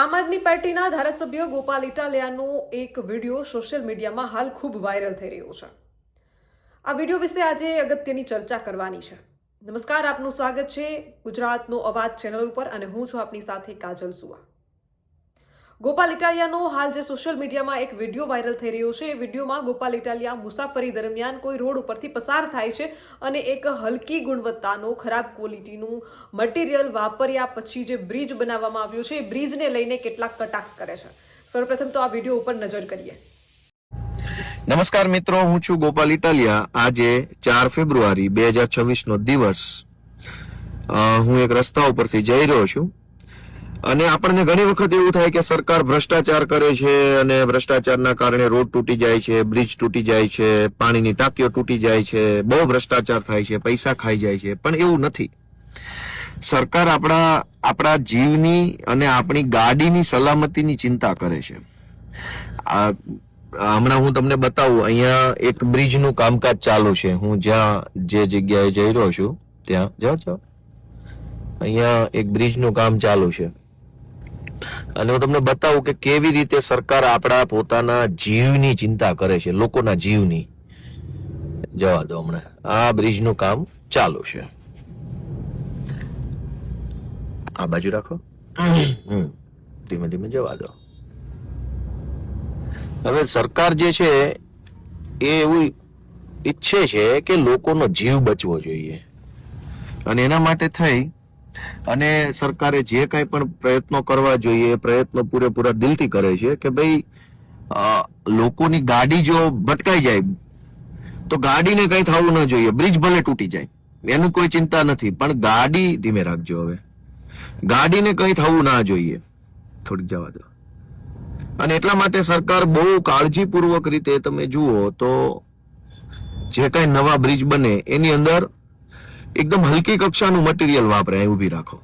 આમ આદમી પાર્ટીના ધારાસભ્ય ગોપાલ ઇટાલિયાનો એક વિડીયો સોશિયલ મીડિયામાં હાલ ખૂબ વાયરલ થઈ રહ્યો છે। આ વિડીયો વિશે આજે અગત્યની ચર્ચા કરવાની છે। નમસ્કાર, આપનું સ્વાગત છે ગુજરાતનો અવાજ ચેનલ ઉપર અને હું છું આપની સાથે કાજલ સુવા। ગોપાલ ઇટાલિયાનો હાલ જે સોશિયલ મીડિયામાં એક વિડીયો વાયરલ થઈ રહ્યો છે, એ વિડીયોમાં ગોપાલ ઇટાલિયા મુસાફરી દરમિયાન કોઈ રોડ ઉપરથી પસાર થાય છે અને એક હલકી ગુણવત્તાનો ખરાબ ક્વોલિટીનું મટીરિયલ વાપર્યા પછી જે બ્રિજ બનાવવામાં આવ્યો છે, એ બ્રિજને લઈને કેટલાક કટાક્ષ કરે છે। સૌપ્રથમ તો આ વિડીયો ઉપર નજર કરીએ। નમસ્કાર મિત્રો, હું છું ગોપાલ ઇટાલિયા। આજે 4 ફેબ્રુઆરી 2026 નો દિવસ હું એક રસ્તા ઉપરથી જઈ રહ્યો છું અને આપણને ઘણી વખત એવું થાય કે સરકાર ભ્રષ્ટાચાર કરે છે અને ભ્રષ્ટાચારના કારણે રોડ તૂટી જાય છે, બ્રિજ તૂટી જાય છે, પાણીની ટાંકીઓ તૂટી જાય છે, બહુ ભ્રષ્ટાચાર થાય છે, પૈસા ખાઈ જાય છે। પણ એવું નથી। સરકાર આપણા જીવની અને આપણી ગાડીની સલામતીની ચિંતા કરે છે। હમણાં હું તમને બતાવું, અહીંયા એક બ્રિજનું કામકાજ ચાલુ છે। હું જે જગ્યાએ જઈ રહ્યો છું ત્યાં જાઓ અહીંયા એક બ્રિજનું કામ ચાલુ છે અને હું તમને બતાવું કે કેવી રીતે સરકાર આપણા પોતાના જીવની ચિંતા કરે છે, લોકોના જીવની। જવા દો, હમણાં આ બ્રિજનું કામ ચાલુ છે। આ બાજુ રાખો, ધીમે ધીમે જવા દો। હવે સરકાર જે છે એ એવું ઈચ્છે છે કે લોકોનો જીવ બચવો જોઈએ અને એના માટે થઈ અને સરકારે જે કાંઈ પણ પ્રયત્નો કરવા જોઈએ એ પ્રયત્નો પૂરેપૂરા દિલથી કરે છે કે ભાઈ લોકોની ગાડી જો ભટકાઈ જાય તો ગાડીને કંઈ થવું ન જોઈએ। બ્રિજ ભલે તૂટી જાય એનું કોઈ ચિંતા નથી, પણ ગાડી ધીમે રાખજો। હવે ગાડીને કંઈ થવું ના જોઈએ, થોડીક જવા દો। અને એટલા માટે સરકાર બહુ કાળજીપૂર્વક રીતે તમે જુઓ તો જે કાંઈ નવા બ્રિજ બને એની અંદર એકદમ હલકી કક્ષાનું મટીરિયલ વાપરે। ઉભી રાખો,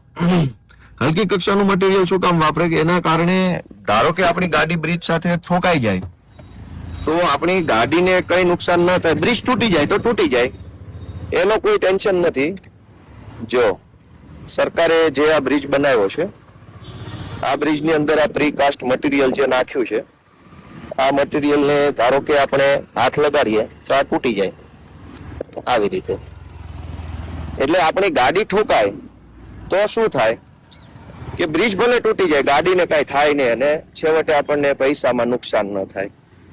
હલકી કક્ષાનું મટીરિયલ શું કામ વાપરે કે એના કારણે ધારો કે આપણી ગાડી બ્રિજ સાથે ઠોકાઈ જાય તો આપણી ગાડીને કઈ નુકસાન ન થાય। બ્રિજ તૂટી જાય તો તૂટી જાય, એનો કોઈ ટેન્શન નથી। જો સરકારે જે આ બ્રિજ બનાવ્યો છે, આ બ્રિજની અંદર આ પ્રીકાસ્ટ મટીરિયલ જે નાખ્યું છે, આ મટીરિયલને ધારો કે આપણે હાથ લગાડીએ તો આ તૂટી જાય આવી રીતે। એટલે આપણી ગાડી ઠોકાય તો શું થાય કે બ્રિજ ભલે તૂટી જાય, ગાડીને કાંઈ થાય નહીં અને છેવટે આપણને પૈસામાં નુકસાન ન થાય।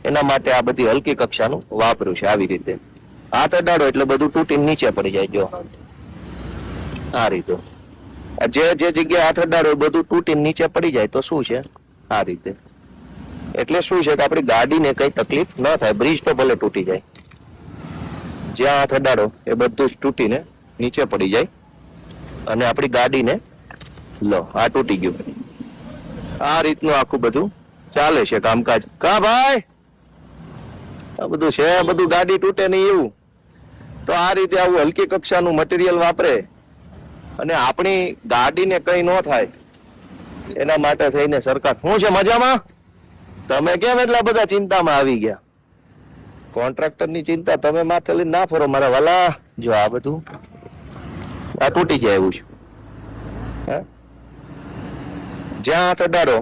એના માટે આ બધી હલકી કક્ષાનું વાપર્યું છે। આવી રીતે હાથ અડાડો એટલે બધું તૂટીને નીચે પડી જાય। જો આ રીતે જે જગ્યાએ હાથ અડાડો એ બધું તૂટીને નીચે પડી જાય તો શું છે આ રીતે। એટલે શું છે કે આપણી ગાડીને કઈ તકલીફ ન થાય। બ્રિજ તો ભલે તૂટી જાય, જ્યાં હાથ અડાડો એ બધું જ તૂટીને નીચે પડી જાય અને આપણી ગાડીને લો આ તૂટી ગયું। આ રીતનું આખું બધું ચાલે છે કામકાજ। કા ભાઈ આ બધું છે, બધું ગાડી તૂટે નહીં એવું। તો આ રીતે આવું હલકી કક્ષાનું મટીરિયલ વાપરે અને આપણી ગાડીને કઈ ન થાય એના માટે થઈને સરકાર શું છે મજામાં? તમે કેમ એટલા બધા ચિંતામાં આવી ગયા? કોન્ટ્રાક્ટરની ચિંતા તમે માથે લઈને ના ફરો મારા વાલા। જો આ બધું આ તૂટી જાય એવું છે, જ્યાં હાથ અડાડો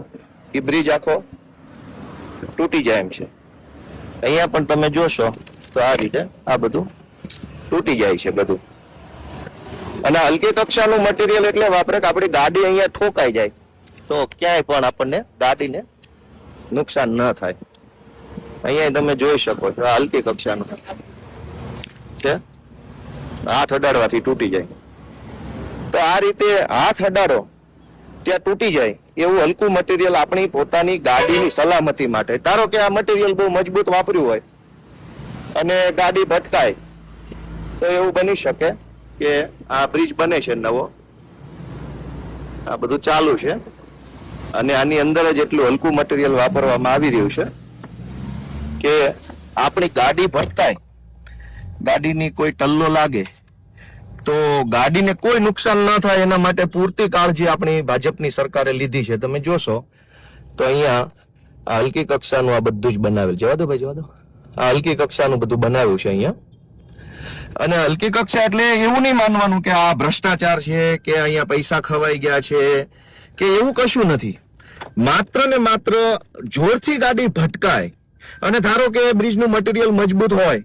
એ બ્રિજ આખો તૂટી જાય એમ છે। અહીંયા પણ તમે જોશો તો આ રીતે આ બધું તૂટી જાય છે બધું। અને હલકી કક્ષાનું મટીરિયલ એટલે વાપરે કે આપણી ગાડી અહીંયા ઠોકાઈ જાય તો ક્યાંય પણ આપણને ગાડીને નુકસાન ન થાય। અહીંયા તમે જોઈ શકો છો આ હલકી કક્ષાનું છે, હાથ અડાડવાથી તૂટી જાય। તો આ રીતે હાથ અડાડો ત્યાં તૂટી જાય એવું હલકું મટીરિયલ આપણી પોતાની ગાડીની સલામતી માટે। ધારો કે આ મટીરિયલ બહુ મજબૂત વાપર્યું હોય અને ગાડી ભટકાય તો એવું બની શકે કે આ બ્રિજ બને છે નવો, આ બધું ચાલુ છે અને આની અંદર જ એટલું હલકું મટીરિયલ વાપરવામાં આવી રહ્યું છે કે આપણી ગાડી ભટકાય, ગાડીની કોઈ ટલ્લો લાગે તો ગાડીને કોઈ નુકસાન ન થાય એના માટે પૂરતી કાળજી આપણી ભાજપની સરકારે લીધી છે। તમે જોશો તો અહીંયા આ હલકી કક્ષાનું આ બધું જ બનાવેલ। જવા દો ભાઈ, જવા દો। આ હલકી કક્ષાનું બધું બનાવ્યું છે અહીંયા। અને હલકી કક્ષા એટલે એવું નહીં માનવાનું કે આ ભ્રષ્ટાચાર છે કે અહીંયા પૈસા ખવાઈ ગયા છે કે એવું કશું નથી। માત્ર ને માત્ર જોરથી ગાડી ભટકાય અને ધારો કે બ્રિજનું મટીરિયલ મજબૂત હોય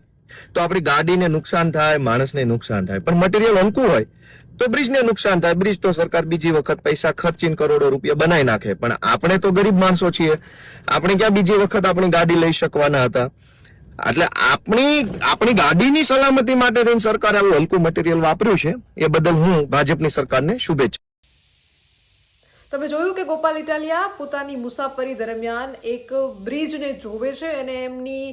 તો આપણી ગાડીને નુકસાન થાય, માણસને નુકસાન થાય, પણ મટીરિયલ હલકું હોય તો બ્રિજને નુકસાન થાય. બ્રિજ તો સરકાર બીજી વખત પૈસા ખર્ચીને કરોડો રૂપિયા બનાવી નાખે, પણ આપણે તો ગરીબ માણસો છીએ, આપણે ક્યાં બીજી વખત આપણી ગાડી લઈ શકવાના હતા. એટલે આપણી ગાડીની સલામતી માટે થઈને સરકારે આવું હલકું મટીરિયલ વાપર્યું છે, એ બદલ હું ભાજપની સરકારને શુભેચ્છા. તમે જોયું કે ગોપાલ ઇટાલિયા પોતાની મુસાફરી દરમિયાન એક બ્રિજને જોવે છે અને એમની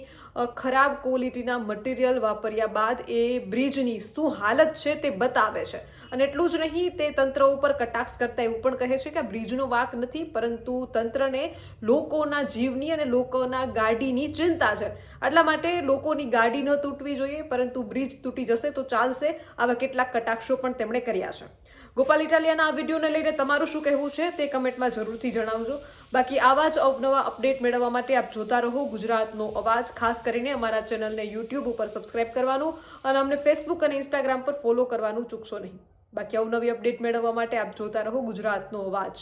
ખરાબ ક્વોલિટીના મટીરિયલ વાપર્યા બાદ એ બ્રિજની શું હાલત છે તે બતાવે છે. અને એટલું જ નહીં, તે તંત્ર ઉપર કટાક્ષ કરતા એવું પણ કહે છે કે આ બ્રિજનો વાંક નથી, પરંતુ તંત્રને લોકોના જીવની અને લોકોના ગાડીની ચિંતા છે. એટલા માટે લોકોની ગાડી ન તૂટવી જોઈએ, પરંતુ બ્રિજ તૂટી જશે તો ચાલશે. આવા કેટલાક કટાક્ષો પણ તેમણે કર્યા છે. ગોપાલ ઇટાલિયાના આ વિડીયોને લઈને તમારું શું કહેવું છે તે કમેન્ટમાં જરૂરથી જણાવજો. બાકી આવા જ અવનવા અપડેટ મેળવવા માટે આપ જોતા રહો ગુજરાતનો અવાજ. ખાસ કરીને અમારા ચેનલને યુટ્યુબ ઉપર સબસ્ક્રાઇબ કરવાનું અને અમને ફેસબુક અને ઇન્સ્ટાગ્રામ પર ફોલો કરવાનું ચૂકશો નહીં. બાકી અવનવી અપડેટ મેળવવા માટે આપ જોતા રહો ગુજરાતનો અવાજ.